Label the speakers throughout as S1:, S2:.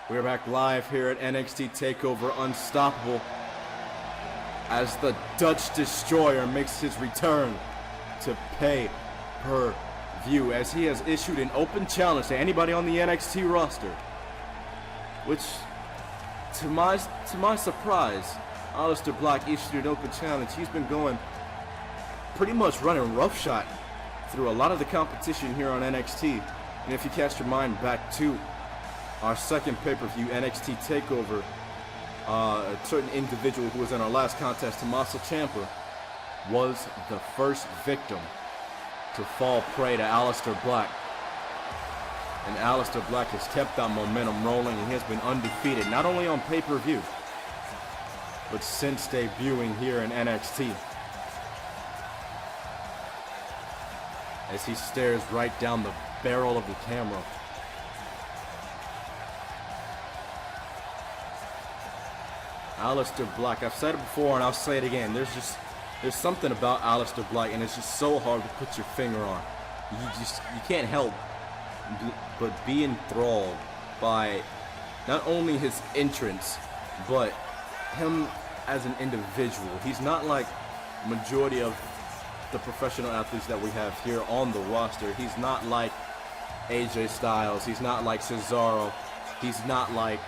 S1: We're back live here at NXT TakeOver Unstoppable as the Dutch Destroyer makes his return to Pay-Per-View, as he has issued an open challenge to anybody on the NXT roster, which, to my surprise, Aleister Black issued an open challenge. He's been going pretty much running roughshod through a lot of the competition here on NXT. And if you cast your mind back to our second pay-per-view, NXT TakeOver, a certain individual who was in our last contest, Tommaso Ciampa, was the first victim to fall prey to Aleister Black. And Aleister Black has kept that momentum rolling and he has been undefeated, not only on pay-per-view, but since debuting here in NXT. As he stares right down the barrel of the camera. Aleister Black, I've said it before and I'll say it again, there's something about Aleister Black and it's just so hard to put your finger on. You can't help but be enthralled by not only his entrance, but him as an individual. He's not like majority of the professional athletes that we have here on the roster. He's not like AJ Styles, he's not like Cesaro, he's not like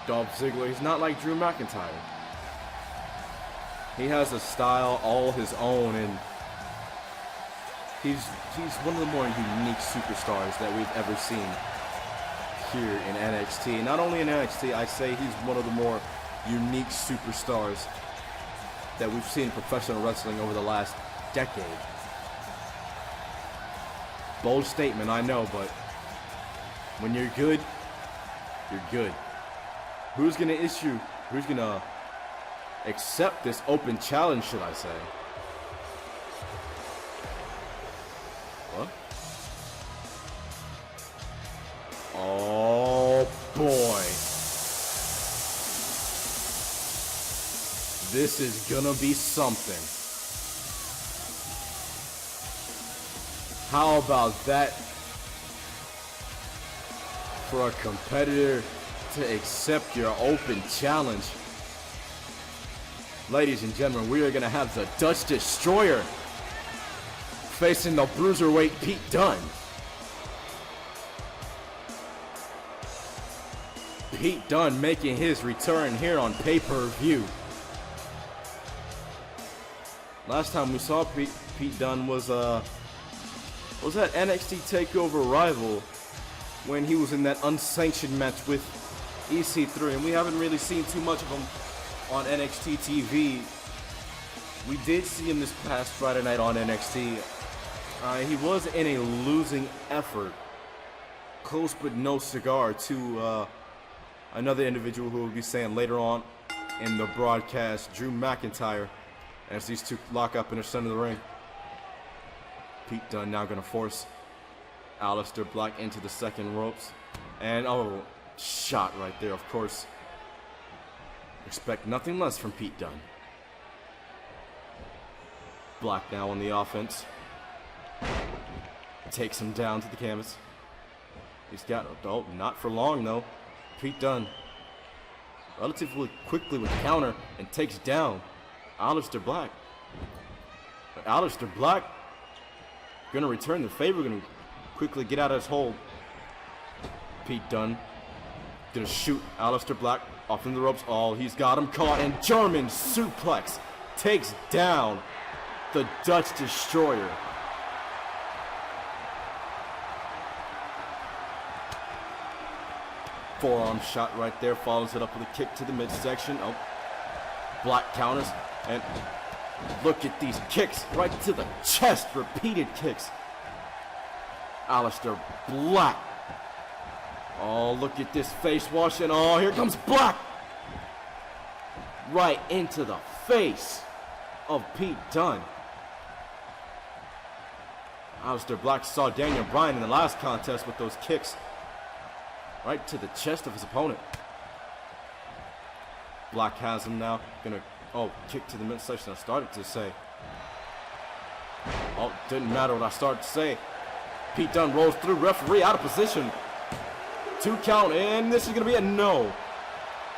S1: Dolph Ziggler, he's not like Drew McIntyre. He has a style all his own, and he's one of the more unique superstars that we've ever seen here in NXT. Not only in NXT, I say he's one of the more unique superstars that we've seen in professional wrestling over the last decade. Bold statement, I know, but when you're good, you're good. Who's gonna accept this open challenge, should I say? What? Oh boy. This is gonna be something. How about that for a competitor to accept your open challenge? Ladies and gentlemen, we are going to have the Dutch Destroyer facing the Bruiserweight Pete Dunne. Pete Dunne making his return here on pay-per-view. Last time we saw Pete Dunne was that NXT TakeOver rival when he was in that unsanctioned match with EC3, and we haven't really seen too much of him on NXT TV. We did see him this past Friday night on NXT. He was in a losing effort, close but no cigar, to another individual who we'll be saying later on in the broadcast, Drew McIntyre, as these two lock up in the center of the ring. Pete Dunne now going to force Aleister Black into the second ropes. And, oh, shot right there, of course. Expect nothing less from Pete Dunne. Black now on the offense. Takes him down to the canvas. He's got, oh, not for long though. Pete Dunne relatively quickly with counter and takes down Aleister Black. But Aleister Black gonna return the favor, gonna quickly get out of his hold. Pete Dunne gonna shoot Aleister Black off in the ropes. Oh, he's got him caught, and German suplex takes down the Dutch Destroyer. Forearm shot right there, follows it up with a kick to the midsection. Oh, Black counters, and look at these kicks right to the chest, repeated kicks. Aleister Black. Oh, look at this face wash, and oh, here comes Black. Right into the face of Pete Dunne. Aleister Black saw Daniel Bryan in the last contest with those kicks right to the chest of his opponent. Black has him now. Gonna, oh, kick to the midsection. I started to say. Oh, didn't matter what I started to say. Pete Dunne rolls through, referee out of position. 2 count, and this is going to be a no.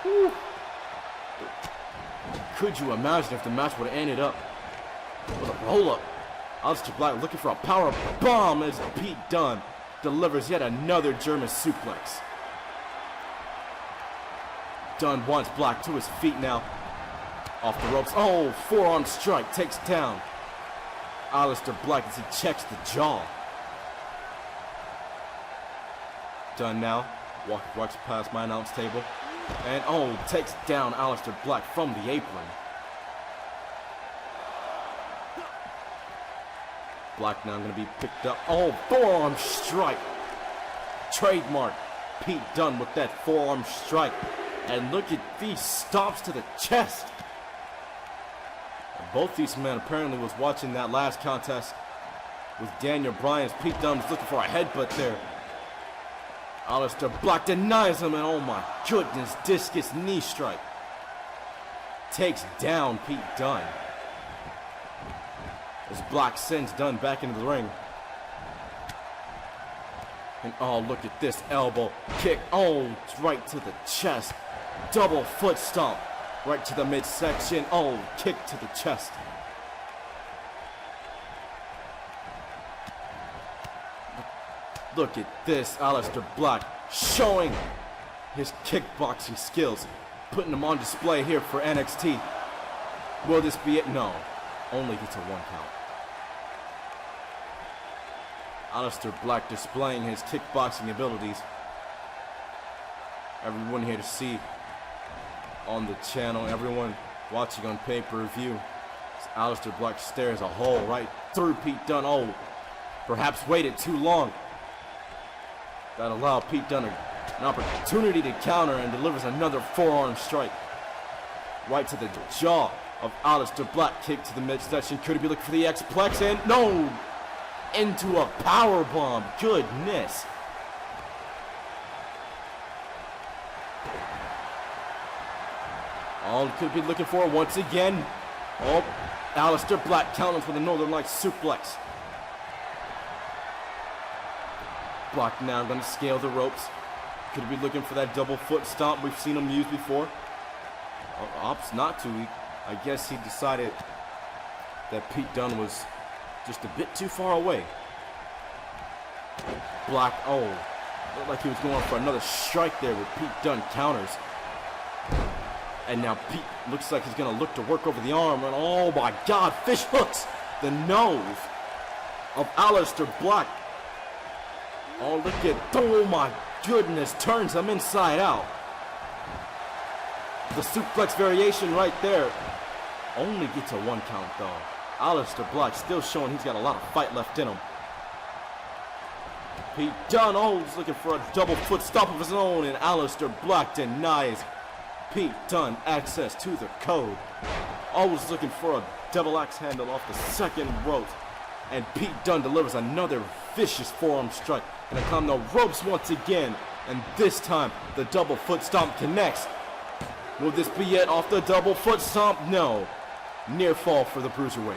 S1: Whew. Could you imagine if the match would have ended up with a roll-up? Aleister Black looking for a power bomb as Pete Dunne delivers yet another German suplex. Dunne wants Black to his feet now. Off the ropes. Oh, forearm strike takes down Aleister Black as he checks the jaw. Dunne now walks past my announce table. And oh, takes down Aleister Black from the apron. Black now going to be picked up. Oh, forearm strike. Trademark Pete Dunne with that forearm strike. And look at these stomps to the chest. Both these men apparently was watching that last contest with Daniel Bryan. Pete Dunne was looking for a headbutt there. Aleister Black denies him, and oh my goodness, discus knee strike. Takes down Pete Dunne. As Black sends Dunne back into the ring. And oh, look at this elbow kick. Oh, right to the chest. Double foot stomp. Right to the midsection. Oh, kick to the chest. Look at this. Aleister Black showing his kickboxing skills. Putting them on display here for NXT. Will this be it? No. Only gets a 1 count. Aleister Black displaying his kickboxing abilities. Everyone here to see on the channel, everyone watching on pay-per-view. Aleister Black stares a hole right through Pete Dunne. Oh, perhaps waited too long. That allowed Pete Dunne an opportunity to counter and delivers another forearm strike. Right to the jaw of Aleister Black. Kick to the midsection. Could he be looking for the X-Plex? And no! Into a power bomb. Goodness. All could be looking for once again. Oh, Aleister Black counters with a Northern Lights suplex. Black now going to scale the ropes. Could be looking for that double foot stomp we've seen him use before. Opts not to. I guess he decided that Pete Dunne was just a bit too far away. Black, oh, looked like he was going for another strike there with Pete Dunne counters. And now Pete looks like he's going to look to work over the arm. And oh my God, fish hooks the nose of Aleister Black. Oh, look at, oh my goodness, turns him inside out. The suplex variation right there. Only gets a 1 count though. Aleister Black still showing he's got a lot of fight left in him. Pete Dunne, oh, he's looking for a double foot stomp of his own, and Aleister Black denies Pete Dunne access to the code. Always looking for a double axe handle off the second rope. And Pete Dunne delivers another vicious forearm strike. And climb the ropes once again. And this time, the double foot stomp connects. Will this be it off the double foot stomp? No. Near fall for the Bruiserweight.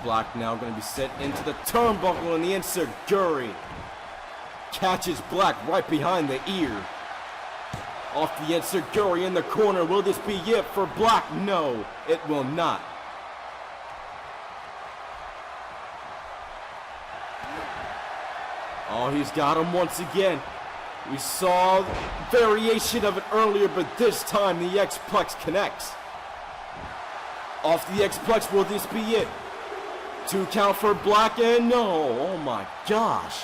S1: Black now going to be set into the turnbuckle, and the enziguri catches Black right behind the ear. Off the enziguri in the corner. Will this be it for Black? No, it will not. Oh, he's got him once again. We saw variation of it earlier, but this time the X-Plex connects. Off the X-Plex, will this be it? 2 count for Black, and no, oh my gosh.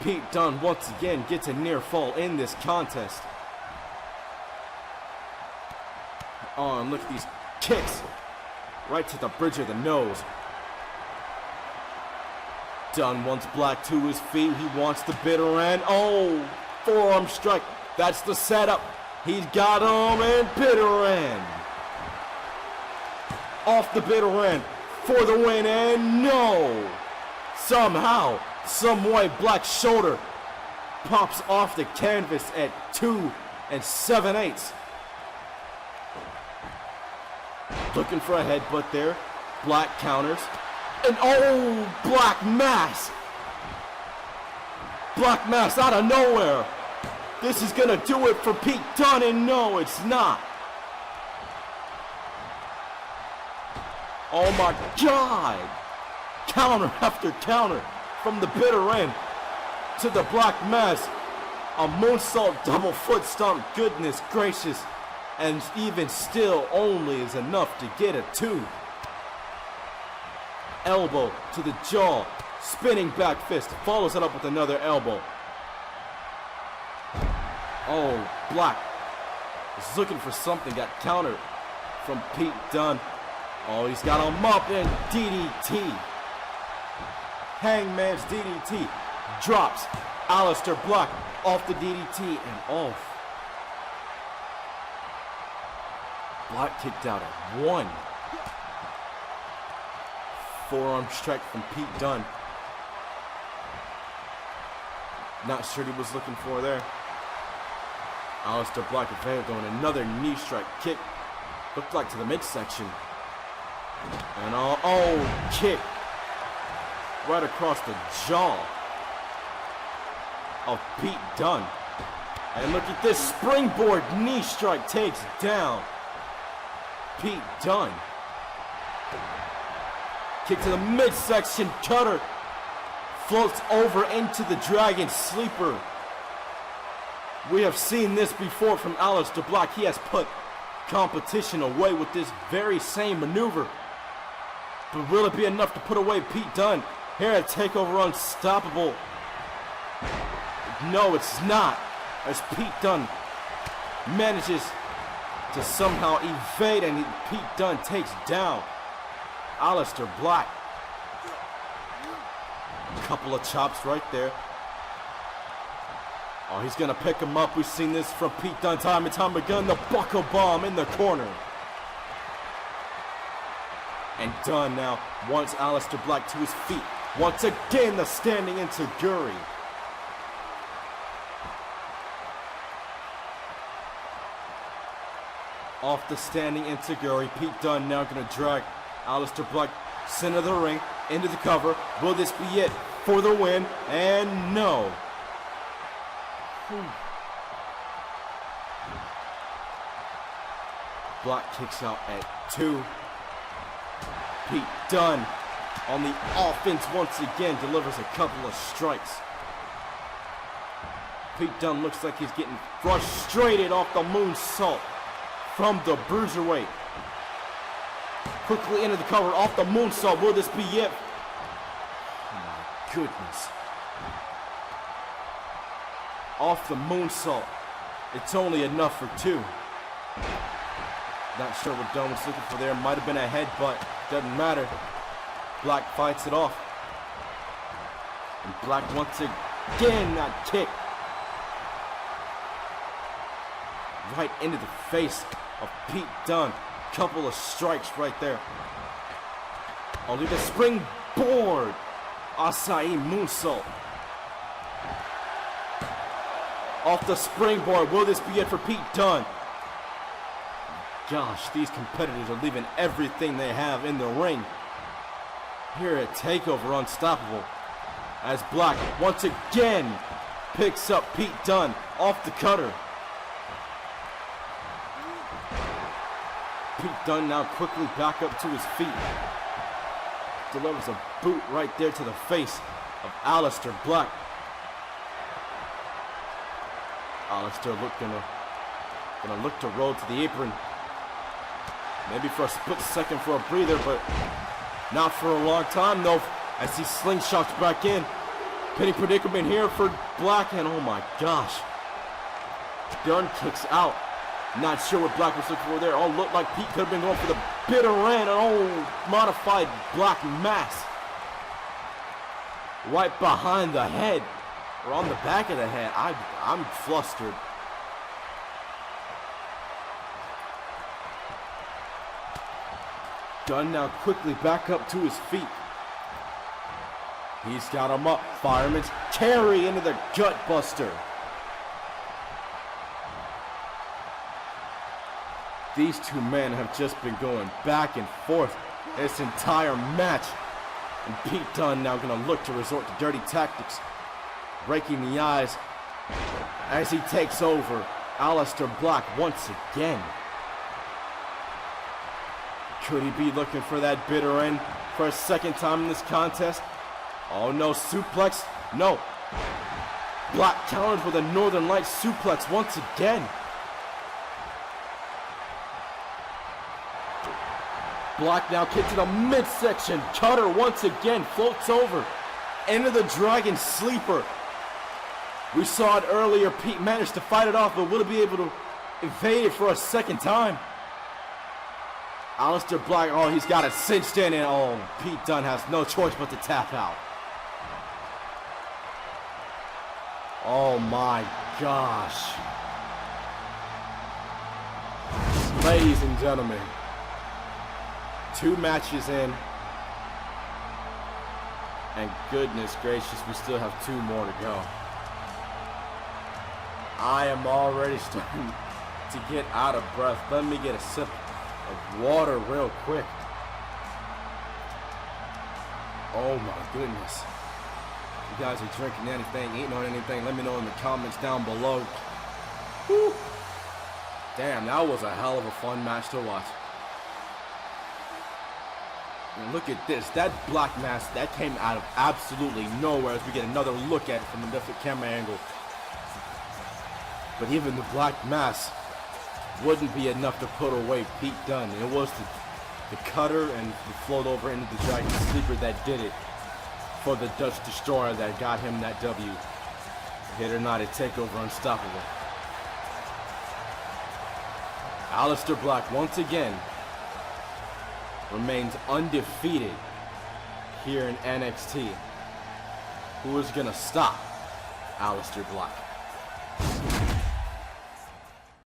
S1: Pete Dunne once again gets a near fall in this contest. Oh, and look at these kicks. Right to the bridge of the nose. Dunne wants Black to his feet. He wants the bitter end. Oh, forearm strike. That's the setup. He's got him, and bitter end. Off the bitter end for the win, and no. Somehow, some way, Black's shoulder pops off the canvas at 2 7/8. Looking for a headbutt there. Black counters. And oh, Black Mass. Black Mass out of nowhere. This is gonna do it for Pete Dunne, and no, it's not. Oh my God. Counter after counter from the bitter end to the Black Mass. A moonsault double foot stomp, goodness gracious. And even still only is enough to get a 2. Elbow to the jaw, spinning back fist, follows it up with another elbow. Oh, Black is looking for something, got countered from Pete Dunne. Oh, he's got him up in DDT. Hangman's DDT drops Aleister Black off the DDT and off. Black kicked out at 1. Forearm strike from Pete Dunne. Not sure what he was looking for there. Aleister Black advanced on another knee strike kick. Looked like to the midsection. And oh, kick. Right across the jaw of Pete Dunne. And look at this springboard knee strike takes down Pete Dunne. Kick to the midsection cutter. Floats over into the Dragon Sleeper. We have seen this before from Aleister Black. He has put competition away with this very same maneuver. But will it be enough to put away Pete Dunne here at TakeOver Unstoppable? No, it's not. As Pete Dunne manages to somehow evade, and Pete Dunne takes down Aleister Black. Couple of chops right there. Oh, he's gonna pick him up. We've seen this from Pete Dunne time and time again. The buckle bomb in the corner. And Dunne now wants Aleister Black to his feet. Once again, the standing enziguri. Off the standing enziguri, Pete Dunne now gonna drag Aleister Black center of the ring into the cover. Will this be it for the win? And no. Black kicks out at 2. Pete Dunne on the offense once again delivers a couple of strikes. Pete Dunne looks like he's getting frustrated off the moonsault from the bruiserweight. Quickly into the cover off the moonsault. Will this be it? Oh my goodness. Off the moonsault. It's only enough for 2. Not sure what Dunne was looking for there. Might have been a headbutt. Doesn't matter. Black fights it off. And Black once again got kicked. Right into the face of Pete Dunne. Couple of strikes right there. Only the springboard. Acai moonsault. Off the springboard. Will this be it for Pete Dunne? Gosh, these competitors are leaving everything they have in the ring here at TakeOver Unstoppable. As Black once again picks up Pete Dunne off the cutter. Pete Dunne now quickly back up to his feet. Delivers a boot right there to the face of Aleister Black. Aleister gonna look to roll to the apron. Maybe for a split second for a breather, but not for a long time though, as he slingshots back in. Pinning predicament here for Black, and oh my gosh. Dunne kicks out. Not sure what Black was looking for there. Oh, looked like Pete could have been going for the bitter end. Oh, modified Black Mass. Right behind the head, or on the back of the head. I'm flustered. Dunne now quickly back up to his feet. He's got him up. Fireman's carry into the gut buster. These two men have just been going back and forth this entire match. And Pete Dunne now gonna look to resort to dirty tactics, breaking the eyes as he takes over Aleister Black once again. Could he be looking for that bitter end for a second time in this contest? Oh no, suplex, no. Black counters with a Northern Lights suplex once again. Black now kicked to the midsection. Cutter once again floats over into the Dragon Sleeper. We saw it earlier. Pete managed to fight it off, but will he be able to evade it for a second time? Aleister Black, oh, he's got it cinched in, and oh, Pete Dunne has no choice but to tap out. Oh my gosh. Ladies and gentlemen, 2 matches in, and goodness gracious, we still have 2 more to go. I am already starting to get out of breath. Let me get a sip of water real quick. Oh my goodness. If you guys are drinking anything, eating on anything, let me know in the comments down below. Whew. Damn, that was a hell of a fun match to watch. And look at this, that black mask, that came out of absolutely nowhere as we get another look at it from a different camera angle. But even the black mask wouldn't be enough to put away Pete Dunne. It was the cutter and the float over into the Dragon Sleeper that did it for the Dutch Destroyer that got him that W. Hit or not, a TakeOver unstoppable. Aleister Black once again remains undefeated here in NXT. Who is gonna stop Aleister Black?